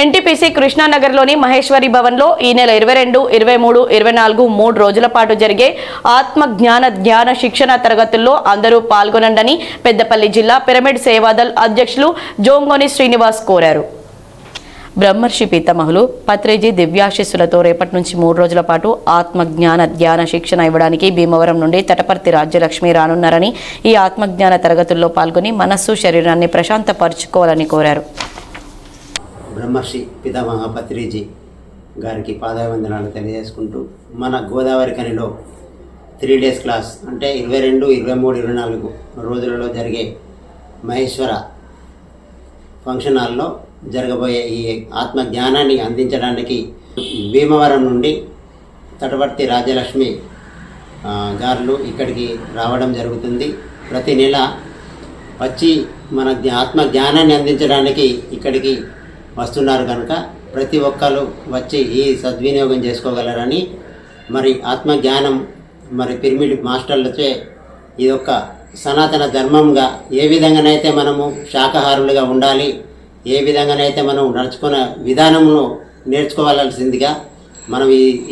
NTPC కృష్ణానగర్లోని Maheshwari భవన్లో ఈ నెల 22, 23, 24 3 రోజుల పాటు జరిగే ఆత్మ జ్ఞాన శిక్షణ తరగతుల్లో అందరూ పాల్గొనండని పెద్దపల్లి జిల్లా పిరమిడ్ సేవాదల్ అధ్యక్షులు జోంగోని శ్రీనివాస్ కోరారు. బ్రహ్మర్షి పితామహులు పత్రేజీ దివ్యాశిస్సులతో రేపటి నుంచి 3 రోజుల పాటు ఆత్మజ్ఞాన శిక్షణ ఇవ్వడానికి భీమవరం నుండి తటపర్తి రాజ్యలక్ష్మి రానున్నారని, ఈ ఆత్మజ్ఞాన తరగతుల్లో పాల్గొని మనస్సు శరీరాన్ని ప్రశాంతపరచుకోవాలని కోరారు. బ్రహ్మర్షి పితామహ పత్రిజీ గారికి పాదాభివందనాలు తెలియజేసుకుంటూ మన గోదావరి కనిలో 3 డేస్ క్లాస్ అంటే 22, 23, 24 రోజులలో జరిగే మహేశ్వర ఫంక్షన్ హాల్లో జరగబోయే ఈ ఆత్మ జ్ఞానాన్ని అందించడానికి భీమవరం నుండి తటవర్తి రాజ్యలక్ష్మి గారు ఇక్కడికి రావడం జరుగుతుంది. ప్రతి నెల వచ్చి మన ఆత్మ జ్ఞానాన్ని అందించడానికి ఇక్కడికి వస్తున్నారు కనుక ప్రతి ఒక్కరు వచ్చి ఈ సద్వినియోగం చేసుకోగలరని, మరి ఆత్మజ్ఞానం మరి పిరమిడ్ మాస్టర్లచే ఇదొక సనాతన ధర్మంగా ఏ విధంగానైతే మనము శాకాహారులుగా ఉండాలి, ఏ విధంగానైతే మనం నడుచుకున్న విధానమును నేర్చుకోవాల్సిందిగా మనం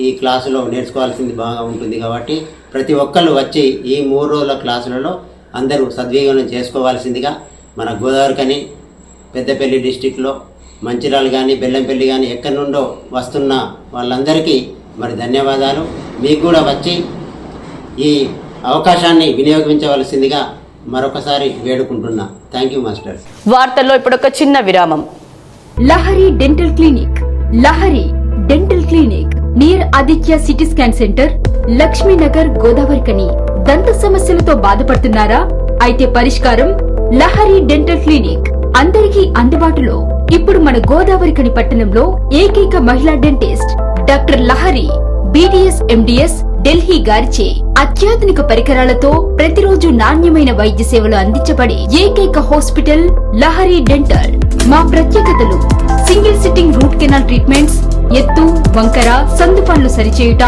ఈ క్లాసులో నేర్చుకోవాల్సింది బాగా ఉంటుంది. కాబట్టి ప్రతి ఒక్కరు వచ్చి ఈ 3 రోజుల క్లాసులలో అందరూ సద్వినియోగం చేసుకోవాల్సిందిగా మన గోదావరి కని పెద్దపల్లి డిస్టిక్లో మంచిర్యాల కానీ బెల్లంపల్లి కానీ ఎక్కడి నుండో వస్తున్న వాళ్ళందరికీ మరి ధన్యవాదాలు. మీకు కూడా వచ్చి ఈ అవకాశాన్ని వినియోగించవలసిందిగా మరొకసారి వేడుకుంటున్నా. Thank you master. వార్తల్లో ఇప్పుడు ఒక చిన్న విరామం. Lahari dental clinic. Lahari dental clinic near Aditya city scan centre, Lakshminagar, Godavari కని. దంత సమస్యలతో బాధపడుతున్నారా? అయితే పరిష్కారం లహరి డెంటల్ క్లినిక్. అందరికీ అందుబాటులో. ఇప్పుడు మన గోదావరి కని పట్టణంలో ఏకైక మహిళా dentist doctor Lahari BDS MDS Delhi గారిచే అత్యాధునిక పరికరాలతో ప్రతిరోజు నాణ్యమైన వైద్య సేవలు అందించబడే ఏకైక హాస్పిటల్ లహరి డెంటల్. మా ప్రత్యేకతలు: single sitting root canal treatments, ఎత్తు, వంకర, సందుపండ్లు సరిచేయుట,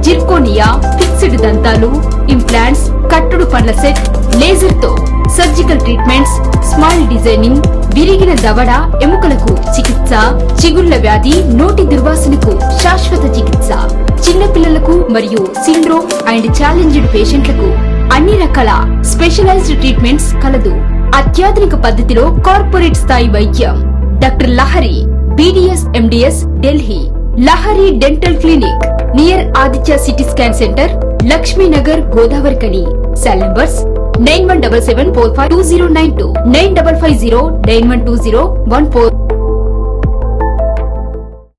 జిర్కోనియా, ఫిక్స్డ్ దంతాలు, ఇంప్లాంట్స్, కట్టుడు పండ్ల సెట్, లేజర్ తో సర్జికల్ ట్రీట్మెంట్స్, స్మైల్ డిజైనింగ్, విరిగిన దవడ ఎముకలకు చికిత్స, చిగుళ్ల వ్యాధి, నోటి దుర్వాసనకు శాశ్వత చికిత్స, చిన్నపిల్లలకు మరియు సిండ్రోమ్ అండ్ ఛాలెంజ్డ్ పేషెంట్లకు అన్ని రకాల స్పెషలైజ్డ్ ట్రీట్మెంట్స్ కలదు. అత్యాధునిక పద్ధతిలో కార్పొరేట్ స్థాయి వైద్యం. Doctor Lahari BDS MDS Delhi. Lahari dental clinic near Aditya city scan centre, Lakshminagar, Godavarikhani. Cell numbers 9177452092, 9550912014.